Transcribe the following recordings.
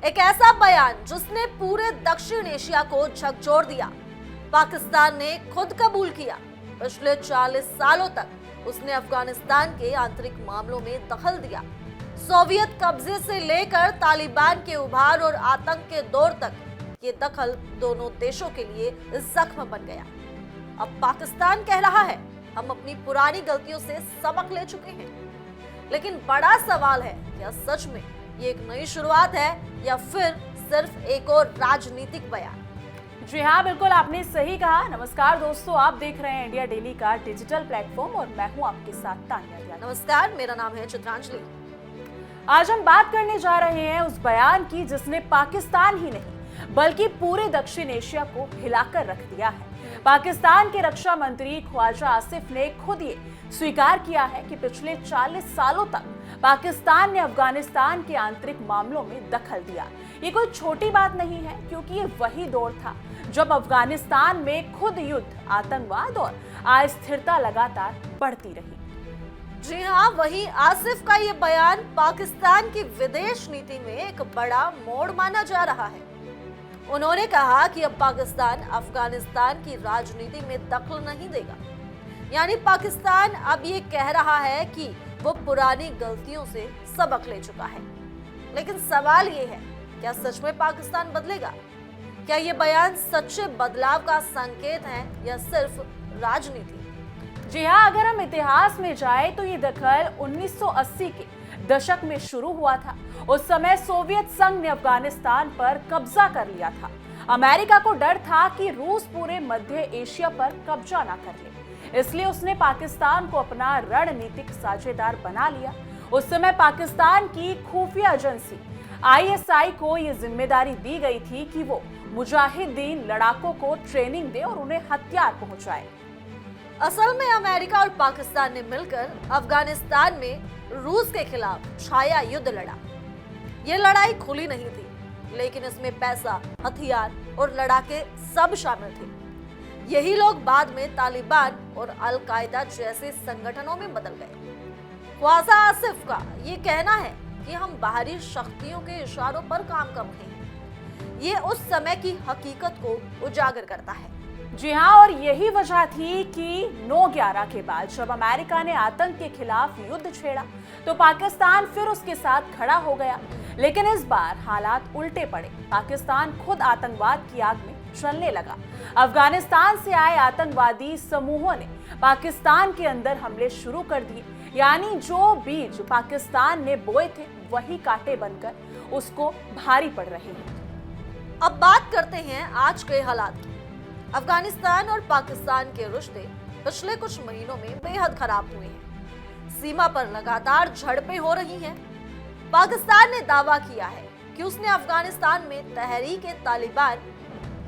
एक ऐसा बयान जिसने पूरे दक्षिण एशिया को झकझोर दिया। पाकिस्तान ने खुद कबूल किया, पिछले 40 सालों तक उसने अफगानिस्तान के आंतरिक मामलों में दखल दिया। सोवियत कब्जे से लेकर तालिबान के उभार और आतंक के दौर तक ये दखल दोनों देशों के लिए जख्म बन गया। अब पाकिस्तान कह रहा है हम अपनी पुरानी गलतियों से सबक ले चुके हैं। लेकिन बड़ा सवाल है, क्या सच में ये एक नई शुरुआत है या फिर सिर्फ एक और राजनीतिक बयान? जी हाँ, बिल्कुल आपने सही कहा। नमस्कार दोस्तों, आप देख रहे हैं इंडिया डेली का डिजिटल प्लेटफॉर्म और मैं हूँ आपके साथ तानिया दिया। नमस्कार, मेरा नाम है चित्रांजलि। आज हम बात करने जा रहे हैं उस बयान की जिसने पाकिस्तान ही नहीं बल्कि पूरे दक्षिण एशिया को हिलाकर रख दिया है। पाकिस्तान के रक्षा मंत्री ख्वाजा आसिफ ने खुद ये स्वीकार किया है कि पिछले 40 सालों तक पाकिस्तान ने अफगानिस्तान के आंतरिक मामलों में दखल दिया। ये कोई छोटी बात नहीं है, क्योंकि ये वही दौर था जब अफगानिस्तान में खुद युद्ध, आतंकवाद और अस्थिरता लगातार बढ़ती रही। जी हाँ, वहीं आसिफ का ये बयान पाकिस्तान की विदेश नीति में एक बड़ा मोड़ माना जा रहा है। उन्होंने कहा कि अब पाकिस्तान अफगानिस्तान की राजनीति में दखल नहीं देगा। यानी पाकिस्तान अब ये कह रहा है कि वो पुरानी गलतियों से सबक ले चुका है। लेकिन सवाल ये है, क्या सच में पाकिस्तान बदलेगा? क्या ये बयान सच्चे बदलाव का संकेत है या सिर्फ राजनीति? जी हाँ, अगर हम इतिहास में जाए तो ये दखल 1980 के दशक में शुरू हुआ था। उस समय सोवियत संघ ने अफगानिस्तान पर कब्जा कर लिया था। अमेरिका को डर था कि रूस पूरे मध्य एशिया पर कब्जा ना कर ले, इसलिए उसने पाकिस्तान को अपना रणनीतिक साझेदार बना लिया। उस समय पाकिस्तान की खुफिया एजेंसी ISI को यह जिम्मेदारी दी गई थी कि वो मुजाहिदीन लड़ाकों को ट्रेनिंग दे और उन्हें हथियार पहुंचाए। असल में अमेरिका और पाकिस्तान ने मिलकर अफगानिस्तान में रूस के खिलाफ छाया युद्ध लड़ा। ये लड़ाई खुली नहीं थी, लेकिन इसमें पैसा, हथियार और लड़ाके सब शामिल थे। यही लोग बाद में तालिबान और अल कायदा जैसे संगठनों में बदल गए। ख्वाजा आसिफ का ये कहना है कि हम बाहरी शक्तियों के इशारों पर काम कर रहे हैं। ये उस समय की हकीकत को उजागर करता है। जी हाँ, और यही वजह थी कि 9/11 के बाद जब अमेरिका ने आतंक के खिलाफ युद्ध छेड़ा तो पाकिस्तान फिर उसके साथ खड़ा हो गया। लेकिन इस बार हालात उल्टे पड़े। पाकिस्तान खुद आतंकवाद की आग में जलने लगा। अफगानिस्तान से आए आतंकवादी समूहों ने पाकिस्तान के अंदर हमले शुरू कर दिए। यानी जो बीज पाकिस्तान ने बोए थे वही कांटे बनकर उसको भारी पड़ रहे हैं। अब बात करते हैं आज के हालात की। अफगानिस्तान और पाकिस्तान के रिश्ते पिछले कुछ महीनों में बेहद खराब हुए हैं। सीमा पर लगातार झड़पें हो रही हैं। पाकिस्तान ने दावा किया है कि उसने अफगानिस्तान में तहरीक-ए-तालिबान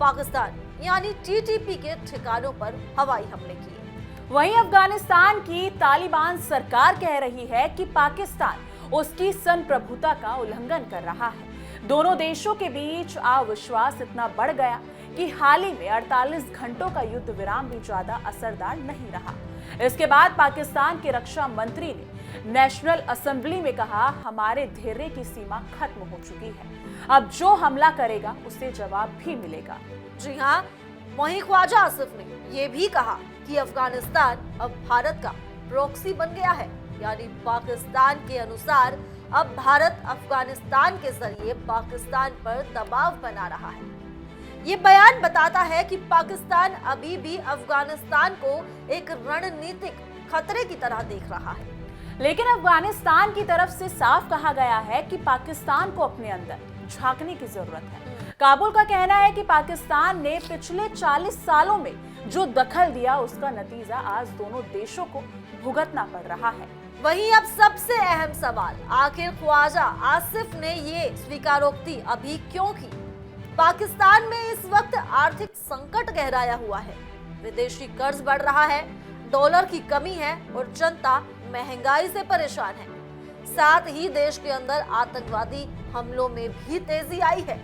पाकिस्तान यानी TTP के ठिकानों पर हवाई हमले किए। वहीं अफगानिस्तान की तालिबान सरकार कह रही है कि पाकिस्तान उसकी संप्रभुता का उल्लंघन कर रहा है। दोनों देशों के बीच अविश्वास इतना बढ़ गया कि हाल ही में 48 घंटों का युद्ध विराम भी ज्यादा असरदार नहीं रहा। इसके बाद पाकिस्तान के रक्षा मंत्री ने नेशनल असेंबली में कहा, हमारे धैर्य की सीमा खत्म हो चुकी है। अब जो हमला करेगा उसे जवाब भी मिलेगा। जी हाँ, वहीं ख्वाजा आसिफ ने यह भी कहा कि अफगानिस्तान अब भारत का प्रॉक्सी बन गया है। यानी पाकिस्तान के अनुसार अब भारत अफगानिस्तान के जरिए पाकिस्तान पर दबाव बना रहा है। ये बयान बताता है कि पाकिस्तान अभी भी अफगानिस्तान को एक रणनीतिक खतरे की तरह देख रहा है। लेकिन अफगानिस्तान की तरफ से साफ कहा गया है कि पाकिस्तान को अपने अंदर झांकने की जरूरत है। काबुल का कहना है कि पाकिस्तान ने पिछले 40 सालों में जो दखल दिया उसका नतीजा आज दोनों देशों को भुगतना पड़ रहा है। वहीं अब सबसे अहम सवाल, आखिर ख्वाजा आसिफ ने ये स्वीकारोक्ति अभी क्यों की? पाकिस्तान में इस वक्त आर्थिक संकट गहराया हुआ है। विदेशी कर्ज बढ़ रहा है, डॉलर की कमी है और जनता महंगाई से परेशान है। साथ ही देश के अंदर आतंकवादी हमलों में भी तेजी आई है।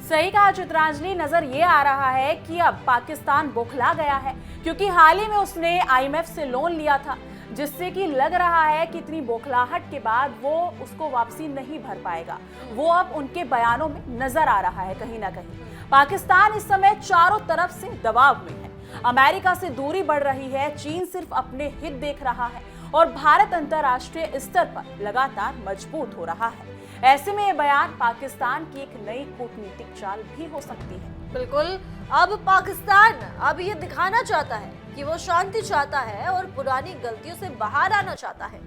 सही कहा चित्रांजलि, नजर ये आ रहा है कि अब पाकिस्तान बौखला गया है, क्योंकि हाल ही में उसने IMF से लोन लिया था जिससे कि लग रहा है कि इतनी बौखलाहट के बाद वो उसको वापसी नहीं भर पाएगा। वो अब उनके बयानों में नजर आ रहा है कहीं ना कहीं। पाकिस्तान इस समय चारों तरफ से दबाव में है। अमेरिका से दूरी बढ़ रही है, चीन सिर्फ अपने हित देख रहा है और भारत अंतर्राष्ट्रीय स्तर पर लगातार मजबूत हो रहा है। ऐसे में ये बयान पाकिस्तान की एक नई कूटनीतिक चाल भी हो सकती है। बिल्कुल, अब पाकिस्तान अब ये दिखाना चाहता है कि वो शांति चाहता है और पुरानी गलतियों से बाहर आना चाहता है।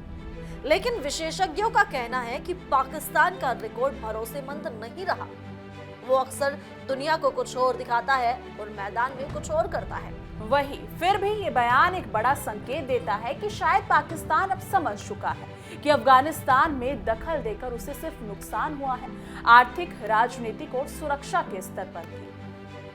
लेकिन विशेषज्ञों का कहना है कि पाकिस्तान का रिकॉर्ड भरोसेमंद नहीं रहा। वो अक्सर दुनिया को कुछ और दिखाता है और मैदान में कुछ और करता है। वही फिर भी ये बयान एक बड़ा संकेत देता है कि शायद पाकिस्तान अब समझ चुका है कि अफगानिस्तान में दखल देकर उसे सिर्फ नुकसान हुआ है, आर्थिक, राजनीतिक और सुरक्षा के स्तर पर भी।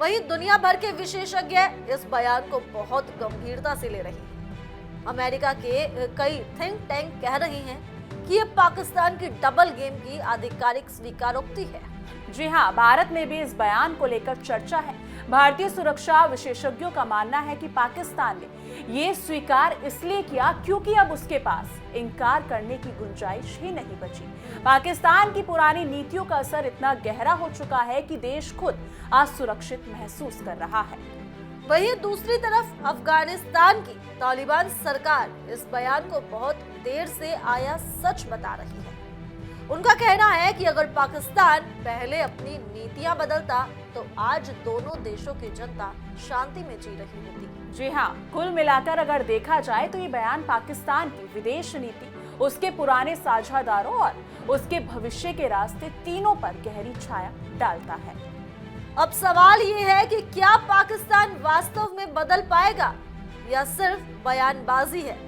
वहीं दुनिया भर के विशेषज्ञ इस बयान को बहुत गंभीरता से ले रहे हैं। अमेरिका के कई थिंक टैंक कह रहे हैं कि ये पाकिस्तान की डबल गेम की आधिकारिक स्वीकारोक्ति है। जी हाँ, भारत में भी इस बयान को लेकर चर्चा है। भारतीय सुरक्षा विशेषज्ञों का मानना है कि पाकिस्तान ने ये स्वीकार इसलिए किया क्योंकि अब उसके पास इनकार करने की गुंजाइश ही नहीं बची। पाकिस्तान की पुरानी नीतियों का असर इतना गहरा हो चुका है कि देश खुद असुरक्षित महसूस कर रहा है। वहीं दूसरी तरफ अफगानिस्तान की तालिबान सरकार इस बयान को बहुत देर से आया सच बता रही है। उनका कहना है कि अगर पाकिस्तान पहले अपनी नीतियां बदलता तो आज दोनों देशों की जनता शांति में जी रही होती। जी हाँ, कुल मिलाकर अगर देखा जाए तो ये बयान पाकिस्तान की विदेश नीति, उसके पुराने साझेदारों और उसके भविष्य के रास्ते तीनों पर गहरी छाया डालता है। अब सवाल ये है कि क्या पाकिस्तान वास्तव में बदल पाएगा या सिर्फ बयानबाजी है।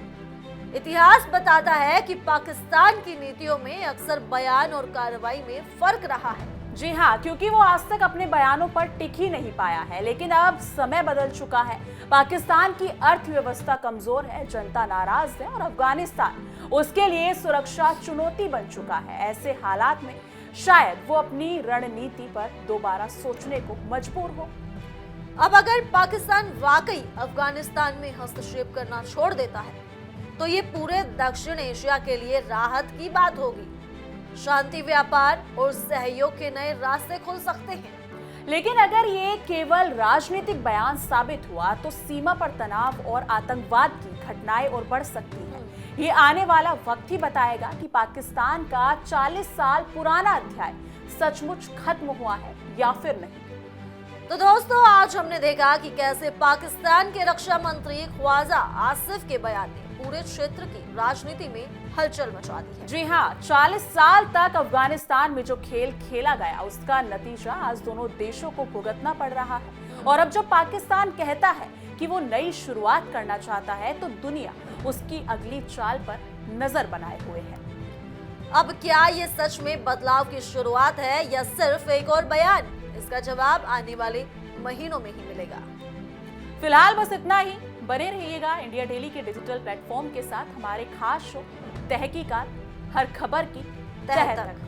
इतिहास बताता है कि पाकिस्तान की नीतियों में अक्सर बयान और कार्रवाई में फर्क रहा है। जी हाँ, क्योंकि वो आज तक अपने बयानों पर टिक ही नहीं पाया है। लेकिन अब समय बदल चुका है। पाकिस्तान की अर्थव्यवस्था कमजोर है, जनता नाराज है और अफगानिस्तान उसके लिए सुरक्षा चुनौती बन चुका है। ऐसे हालात में शायद वो अपनी रणनीति पर दोबारा सोचने को मजबूर हो। अब अगर पाकिस्तान वाकई अफगानिस्तान में हस्तक्षेप करना छोड़ देता है तो ये पूरे दक्षिण एशिया के लिए राहत की बात होगी। शांति, व्यापार और सहयोग के नए रास्ते खुल सकते हैं। लेकिन अगर ये केवल राजनीतिक बयान साबित हुआ तो सीमा पर तनाव और आतंकवाद की घटनाएं और बढ़ सकती हैं। ये आने वाला वक्त ही बताएगा कि पाकिस्तान का 40 साल पुराना अध्याय सचमुच खत्म हुआ है या फिर नहीं। तो दोस्तों, आज हमने देखा कि कैसे पाकिस्तान के रक्षा मंत्री ख्वाजा आसिफ के बयान ने पूरे क्षेत्र की राजनीति में हलचल मचा दी है। जी हाँ, 40 साल तक अफगानिस्तान में जो खेल खेला गया उसका नतीजा आज दोनों देशों को भुगतना पड़ रहा है। और अब जब पाकिस्तान कहता है कि वो नई शुरुआत करना चाहता है तो दुनिया उसकी अगली चाल पर नजर बनाए हुए है। अब क्या ये सच में बदलाव की शुरुआत है या सिर्फ एक और बयान? इसका जवाब आने वाले महीनों में ही मिलेगा। फिलहाल बस इतना ही। बने रहिएगा इंडिया डेली के डिजिटल प्लेटफॉर्म के साथ। हमारे खास शो तहकीकात, हर खबर की तह तक।